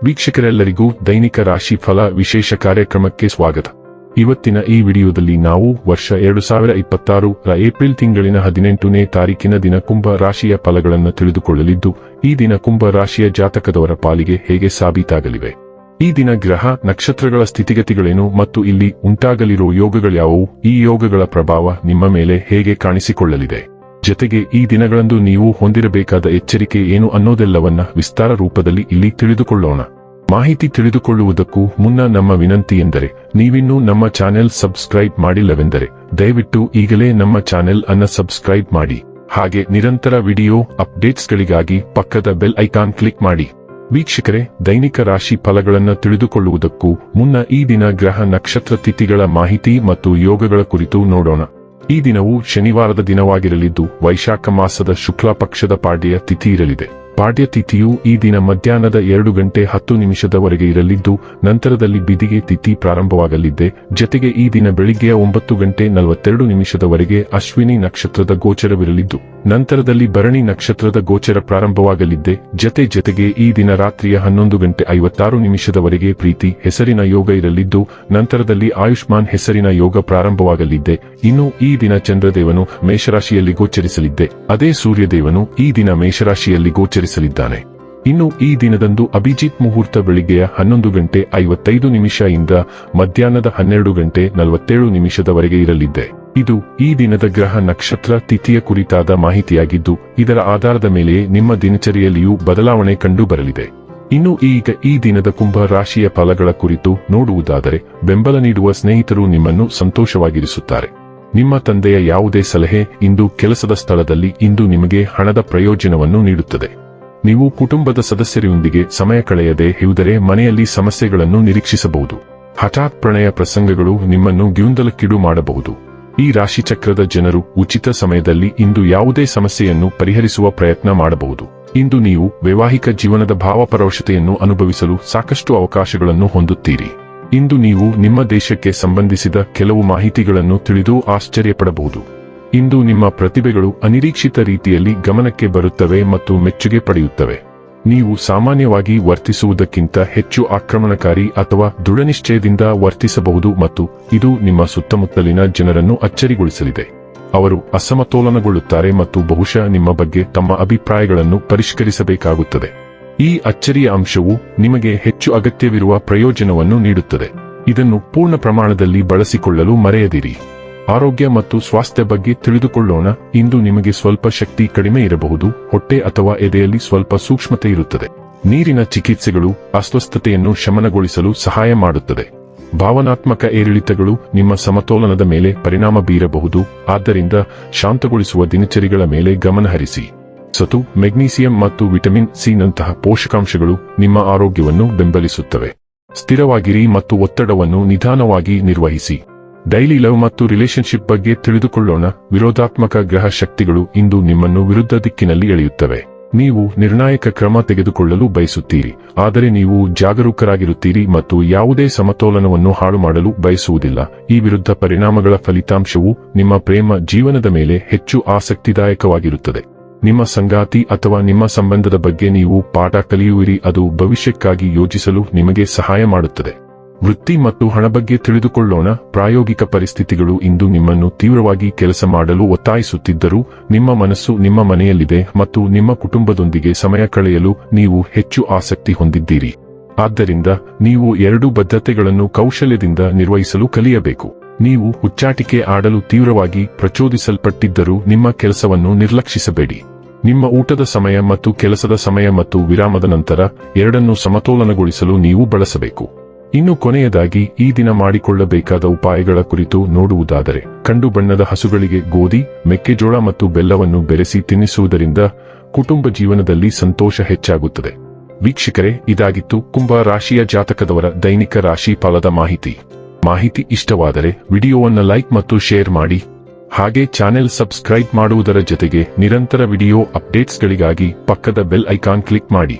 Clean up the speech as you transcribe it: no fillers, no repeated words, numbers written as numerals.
ವೀಕ್ಷಕರೆಲ್ಲರಿಗೂ ದೈನಿಕ ರಾಶಿ ಫಲ ವಿಶೇಷ ಕಾರ್ಯಕ್ರಮಕ್ಕೆ ಸ್ವಾಗತ. ಇವತ್ತಿನ ಈ ವಿಡಿಯೋದಲ್ಲಿ ನಾವು ವರ್ಷ 2026 ರ ಏಪ್ರಿಲ್ ತಿಂಗಳಿನ 18ನೇ ತಾರೀಕಿನ ದಿನ ಕುಂಭ ರಾಶಿಯ ಫಲಗಳನ್ನು ತಿಳಿದುಕೊಳ್ಳಲಿದ್ದು, ಈ ದಿನ ಕುಂಭ ರಾಶಿಯ ಜಾತಕದವರ ಪಾಲಿಗೆ ಹೇಗೆ ಸಾಬೀತಾಗಲಿವೆ, ಈ ದಿನ ಗ್ರಹ ನಕ್ಷತ್ರಗಳ ಸ್ಥಿತಿಗತಿಗಳೇನು ಮತ್ತು ಇಲ್ಲಿ ಉಂಟಾಗಲಿರುವ ಯೋಗಗಳ್ಯಾವುವು, ಈ ಯೋಗಗಳ ಪ್ರಭಾವ ನಿಮ್ಮ ಮೇಲೆ ಹೇಗೆ ಕಾಣಿಸಿಕೊಳ್ಳಲಿದೆ, ಜೊತೆಗೆ ಈ ದಿನಗಳಂದು ನೀವು ಹೊಂದಿರಬೇಕಾದ ಎಚ್ಚರಿಕೆ ಏನು ಅನ್ನೋದೆಲ್ಲವನ್ನ ವಿಸ್ತಾರ ರೂಪದಲ್ಲಿ ಇಲ್ಲಿ ತಿಳಿದುಕೊಳ್ಳೋಣ. ಮಾಹಿತಿ ತಿಳಿದುಕೊಳ್ಳುವುದಕ್ಕೂ ಮುನ್ನ ನಮ್ಮ ವಿನಂತಿ ಎಂದರೆ, ನೀವಿನ್ನೂ ನಮ್ಮ ಚಾನೆಲ್ ಸಬ್ಸ್ಕ್ರೈಬ್ ಮಾಡಿಲ್ಲವೆಂದರೆ ದಯವಿಟ್ಟು ಈಗಲೇ ನಮ್ಮ ಚಾನೆಲ್ ಅನ್ನು ಸಬ್ಸ್ಕ್ರೈಬ್ ಮಾಡಿ. ಹಾಗೆ ನಿರಂತರ ವಿಡಿಯೋ ಅಪ್ಡೇಟ್ಸ್ಗಳಿಗಾಗಿ ಪಕ್ಕದ ಬೆಲ್ ಐಕಾನ್ ಕ್ಲಿಕ್ ಮಾಡಿ. ವೀಕ್ಷಕರೇ, ದೈನಿಕ ರಾಶಿ ಫಲಗಳನ್ನು ತಿಳಿದುಕೊಳ್ಳುವುದಕ್ಕೂ ಮುನ್ನ ಈ ದಿನ ಗ್ರಹ ನಕ್ಷತ್ರ ತಿಥಿಗಳ ಮಾಹಿತಿ ಮತ್ತು ಯೋಗಗಳ ಕುರಿತು ನೋಡೋಣ. ಈ ದಿನವು ಶನಿವಾರದ ದಿನವಾಗಿರಲಿದ್ದು, ವೈಶಾಖ ಮಾಸದ ಶುಕ್ಲ ಪಕ್ಷದ ಪಾಡ್ಯ ತಿಥಿ ಇರಲಿದೆ. ಪಾಡ್ಯ ತಿಥಿಯು ಈ ದಿನ ಮಧ್ಯಾಹ್ನದ 2:10 ಇರಲಿದ್ದು, ನಂತರದಲ್ಲಿ ಬಿದಿಗೆ ತಿಥಿ ಪ್ರಾರಂಭವಾಗಲಿದೆ. ಜೊತೆಗೆ ಈ ದಿನ ಬೆಳಿಗ್ಗೆಯ 9:42 ಅಶ್ವಿನಿ ನಕ್ಷತ್ರದ ಗೋಚರವಿರಲಿದ್ದು, ನಂತರದಲ್ಲಿ ಭರಣಿ ನಕ್ಷತ್ರದ ಗೋಚರ ಪ್ರಾರಂಭವಾಗಲಿದೆ. ಜೊತೆಗೆ ಈ ದಿನ ರಾತ್ರಿಯ 11:56 ಪ್ರೀತಿ ಹೆಸರಿನ ಯೋಗ ಇರಲಿದ್ದು, ನಂತರದಲ್ಲಿ ಆಯುಷ್ಮಾನ್ ಹೆಸರಿನ ಯೋಗ ಪ್ರಾರಂಭವಾಗಲಿದೆ. ಇನ್ನು ಈ ದಿನ ಚಂದ್ರದೇವನು ಮೇಷರಾಶಿಯಲ್ಲಿ ಗೋಚರಿಸಲಿದ್ದೆ. ಅದೇ ಸೂರ್ಯದೇವನು ಈ ದಿನ ಮೇಷರಾಶಿಯಲ್ಲಿ ಗೋಚರಿಸಲಿದ್ದಾನೆ. ಇನ್ನು ಈ ದಿನದಂದು ಅಭಿಜಿತ್ ಮುಹೂರ್ತ ಬೆಳಿಗ್ಗೆಯ 11:55 ಇಂದ ಮಧ್ಯಾಹ್ನದ 12:47 ಇರಲಿದೆ. ಇದು ಈ ದಿನದ ಗ್ರಹ ನಕ್ಷತ್ರ ತಿಥಿಯ ಕುರಿತಾದ ಮಾಹಿತಿಯಾಗಿದ್ದು, ಇದರ ಆಧಾರದ ಮೇಲೆಯೇ ನಿಮ್ಮ ದಿನಚರಿಯಲ್ಲಿಯೂ ಬದಲಾವಣೆ ಕಂಡು ಬರಲಿದೆ. ಇನ್ನು ಈಗ ಈ ದಿನದ ಕುಂಭ ರಾಶಿಯ ಫಲಗಳ ಕುರಿತು ನೋಡುವುದಾದರೆ, ಬೆಂಬಲ ನೀಡುವ ಸ್ನೇಹಿತರು ನಿಮ್ಮನ್ನು ಸಂತೋಷವಾಗಿರಿಸುತ್ತಾರೆ. ನಿಮ್ಮ ತಂದೆಯ ಯಾವುದೇ ಸಲಹೆ ಇಂದು ಕೆಲಸದ ಸ್ಥಳದಲ್ಲಿ ಇಂದು ನಿಮಗೆ ಹಣದ ಪ್ರಯೋಜನವನ್ನು ನೀಡುತ್ತದೆ. ನೀವು ಕುಟುಂಬದ ಸದಸ್ಯರೊಂದಿಗೆ ಸಮಯ ಕಳೆಯದೆ ಇರುವುದರೆ ಮನೆಯಲ್ಲಿ ಸಮಸ್ಯೆಗಳನ್ನು ನಿರೀಕ್ಷಿಸಬಹುದು. ಹಠಾತ್ ಪ್ರಣಯ ಪ್ರಸಂಗಗಳು ನಿಮ್ಮನ್ನು ಗೊಂದಲಕ್ಕೀಡು ಮಾಡಬಹುದು. ಈ ರಾಶಿಚಕ್ರದ ಜನರು ಉಚಿತ ಸಮಯದಲ್ಲಿ ಇಂದು ಯಾವುದೇ ಸಮಸ್ಯೆಯನ್ನು ಪರಿಹರಿಸುವ ಪ್ರಯತ್ನ ಮಾಡಬಹುದು. ಇಂದು ನೀವು ವೈವಾಹಿಕ ಜೀವನದ ಭಾವಪರವಶತೆಯನ್ನು ಅನುಭವಿಸಲು ಸಾಕಷ್ಟು ಅವಕಾಶಗಳನ್ನು ಹೊಂದುತ್ತೀರಿ. ಇಂದು ನೀವು ನಿಮ್ಮ ದೇಶಕ್ಕೆ ಸಂಬಂಧಿಸಿದ ಕೆಲವು ಮಾಹಿತಿಗಳನ್ನು ತಿಳಿದು ಆಶ್ಚರ್ಯಪಡಬಹುದು. ಇಂದು ನಿಮ್ಮ ಪ್ರತಿಭೆಗಳು ಅನಿರೀಕ್ಷಿತ ರೀತಿಯಲ್ಲಿ ಗಮನಕ್ಕೆ ಬರುತ್ತವೆ ಮತ್ತು ಮೆಚ್ಚುಗೆ ಪಡೆಯುತ್ತವೆ. ನೀವು ಸಾಮಾನ್ಯವಾಗಿ ವರ್ತಿಸುವುದಕ್ಕಿಂತ ಹೆಚ್ಚು ಆಕ್ರಮಣಕಾರಿ ಅಥವಾ ದೃಢನಿಶ್ಚಯದಿಂದ ವರ್ತಿಸಬಹುದು ಮತ್ತು ಇದು ನಿಮ್ಮ ಸುತ್ತಮುತ್ತಲಿನ ಜನರನ್ನು ಅಚ್ಚರಿಗೊಳಿಸಲಿದೆ. ಅವರು ಅಸಮತೋಲನಗೊಳ್ಳುತ್ತಾರೆ ಮತ್ತು ಬಹುಶಃ ನಿಮ್ಮ ಬಗ್ಗೆ ತಮ್ಮ ಅಭಿಪ್ರಾಯಗಳನ್ನು ಪರಿಷ್ಕರಿಸಬೇಕಾಗುತ್ತದೆ. ಈ ಅಚ್ಚರಿಯ ಅಂಶವು ನಿಮಗೆ ಹೆಚ್ಚು ಅಗತ್ಯವಿರುವ ಪ್ರಯೋಜನವನ್ನು ನೀಡುತ್ತದೆ. ಇದನ್ನು ಪೂರ್ಣ ಪ್ರಮಾಣದಲ್ಲಿ ಬಳಸಿಕೊಳ್ಳಲು ಮರೆಯದಿರಿ. ಆರೋಗ್ಯ ಮತ್ತು ಸ್ವಾಸ್ಥ್ಯ ಬಗ್ಗೆ ತಿಳಿದುಕೊಳ್ಳೋಣ. ಇಂದು ನಿಮಗೆ ಸ್ವಲ್ಪ ಶಕ್ತಿ ಕಡಿಮೆ ಇರಬಹುದು, ಹೊಟ್ಟೆ ಅಥವಾ ಎದೆಯಲ್ಲಿ ಸ್ವಲ್ಪ ಸೂಕ್ಷ್ಮತೆ ಇರುತ್ತದೆ. ನೀರಿನ ಚಿಕಿತ್ಸೆಗಳು ಅಸ್ವಸ್ಥತೆಯನ್ನು ಶಮನಗೊಳಿಸಲು ಸಹಾಯ ಮಾಡುತ್ತದೆ. ಭಾವನಾತ್ಮಕ ಏರಿಳಿತಗಳು ನಿಮ್ಮ ಸಮತೋಲನದ ಮೇಲೆ ಪರಿಣಾಮ ಬೀರಬಹುದು, ಆದ್ದರಿಂದ ಶಾಂತಗೊಳಿಸುವ ದಿನಚರಿಗಳ ಮೇಲೆ ಗಮನಹರಿಸಿ. ಸತು, ಮೆಗ್ನೀಸಿಯಂ ಮತ್ತು ವಿಟಮಿನ್ ಸಿ ನಂತಹ ಪೋಷಕಾಂಶಗಳು ನಿಮ್ಮ ಆರೋಗ್ಯವನ್ನು ಬೆಂಬಲಿಸುತ್ತವೆ. ಸ್ಥಿರವಾಗಿರಿ ಮತ್ತು ಒತ್ತಡವನ್ನು ನಿಧಾನವಾಗಿ ನಿರ್ವಹಿಸಿ. ಡೈಲಿ ಲವ್ ಮತ್ತು ರಿಲೇಶನ್ಶಿಪ್ ಬಗ್ಗೆ ತಿಳಿದುಕೊಳ್ಳೋಣ. ವಿರೋಧಾತ್ಮಕ ಗ್ರಹ ಶಕ್ತಿಗಳು ಇಂದು ನಿಮ್ಮನ್ನು ವಿರುದ್ಧ ದಿಕ್ಕಿನಲ್ಲಿ ಎಳೆಯುತ್ತವೆ. ನೀವು ನಿರ್ಣಾಯಕ ಕ್ರಮ ತೆಗೆದುಕೊಳ್ಳಲು ಬಯಸುತ್ತೀರಿ, ಆದರೆ ನೀವು ಜಾಗರೂಕರಾಗಿರುತ್ತೀರಿ ಮತ್ತು ಯಾವುದೇ ಸಮತೋಲನವನ್ನು ಹಾಳು ಮಾಡಲು ಬಯಸುವುದಿಲ್ಲ. ಈ ವಿರುದ್ಧ ಪರಿಣಾಮಗಳ ಫಲಿತಾಂಶವು ನಿಮ್ಮ ಪ್ರೇಮ ಜೀವನದ ಮೇಲೆ ಹೆಚ್ಚು ಆಸಕ್ತಿದಾಯಕವಾಗಿರುತ್ತದೆ. ನಿಮ್ಮ ಸಂಗಾತಿ ಅಥವಾ ನಿಮ್ಮ ಸಂಬಂಧದ ಬಗ್ಗೆ ನೀವು ಪಾಠ ಕಲಿಯುವಿರಿ, ಅದು ಭವಿಷ್ಯಕ್ಕಾಗಿ ಯೋಜಿಸಲು ನಿಮಗೆ ಸಹಾಯ ಮಾಡುತ್ತದೆ. ವೃತ್ತಿ ಮತ್ತು ಹಣ ಬಗ್ಗೆ ತಿಳಿದುಕೊಳ್ಳೋಣ. ಪ್ರಾಯೋಗಿಕ ಪರಿಸ್ಥಿತಿಗಳು ಇಂದು ನಿಮ್ಮನ್ನು ತೀವ್ರವಾಗಿ ಕೆಲಸ ಮಾಡಲು ಒತ್ತಾಯಿಸುತ್ತಿದ್ದರೂ, ನಿಮ್ಮ ಮನಸ್ಸು ನಿಮ್ಮ ಮನೆಯಲ್ಲಿದೆ ಮತ್ತು ನಿಮ್ಮ ಕುಟುಂಬದೊಂದಿಗೆ ಸಮಯ ಕಳೆಯಲು ನೀವು ಹೆಚ್ಚು ಆಸಕ್ತಿ ಹೊಂದಿದ್ದೀರಿ. ಆದ್ದರಿಂದ ನೀವು ಎರಡೂ ಬದ್ಧತೆಗಳನ್ನು ಕೌಶಲ್ಯದಿಂದ ನಿರ್ವಹಿಸಲು ಕಲಿಯಬೇಕು. ನೀವು ಹುಚ್ಚಾಟಿಕೆ ಆಡಲು ತೀವ್ರವಾಗಿ ಪ್ರಚೋದಿಸಲ್ಪಟ್ಟಿದ್ದರೂ ನಿಮ್ಮ ಕೆಲಸವನ್ನು ನಿರ್ಲಕ್ಷಿಸಬೇಡಿ. ನಿಮ್ಮ ಊಟದ ಸಮಯ ಮತ್ತು ಕೆಲಸದ ಸಮಯ ಮತ್ತು ವಿರಾಮದ ನಂತರ ಎರಡನ್ನೂ ಸಮತೋಲನಗೊಳಿಸಲು ನೀವು ಬಳಸಬೇಕು. ಇನ್ನು ಕೊನೆಯದಾಗಿ ಈ ದಿನ ಮಾಡಿಕೊಳ್ಳಬೇಕಾದ ಉಪಾಯಗಳ ಕುರಿತು ನೋಡುವುದಾದರೆ, ಕಂಡು ಬಣ್ಣದ ಹಸುಗಳಿಗೆ ಗೋಧಿ, ಮೆಕ್ಕೆಜೋಳ ಮತ್ತು ಬೆಲ್ಲವನ್ನು ಬೆರೆಸಿ ತಿನ್ನಿಸುವುದರಿಂದ ಕುಟುಂಬ ಜೀವನದಲ್ಲಿ ಸಂತೋಷ ಹೆಚ್ಚಾಗುತ್ತದೆ. ವೀಕ್ಷಕರೇ, ಇದಾಗಿತ್ತು ಕುಂಭ ರಾಶಿಯ ಜಾತಕದವರ ದೈನಿಕ ರಾಶಿ ಫಲದ ಮಾಹಿತಿ ಇಷ್ಟವಾದರೆ ವಿಡಿಯೋವನ್ನು ಲೈಕ್ ಮತ್ತು ಶೇರ್ ಮಾಡಿ. ಹಾಗೆ ಚಾನೆಲ್ ಸಬ್ಸ್ಕ್ರೈಬ್ ಮಾಡುವುದರ ಜೊತೆಗೆ ನಿರಂತರ ವಿಡಿಯೋ ಅಪ್ಡೇಟ್ಸ್ಗಳಿಗಾಗಿ ಪಕ್ಕದ ಬೆಲ್ ಐಕಾನ್ ಕ್ಲಿಕ್ ಮಾಡಿ.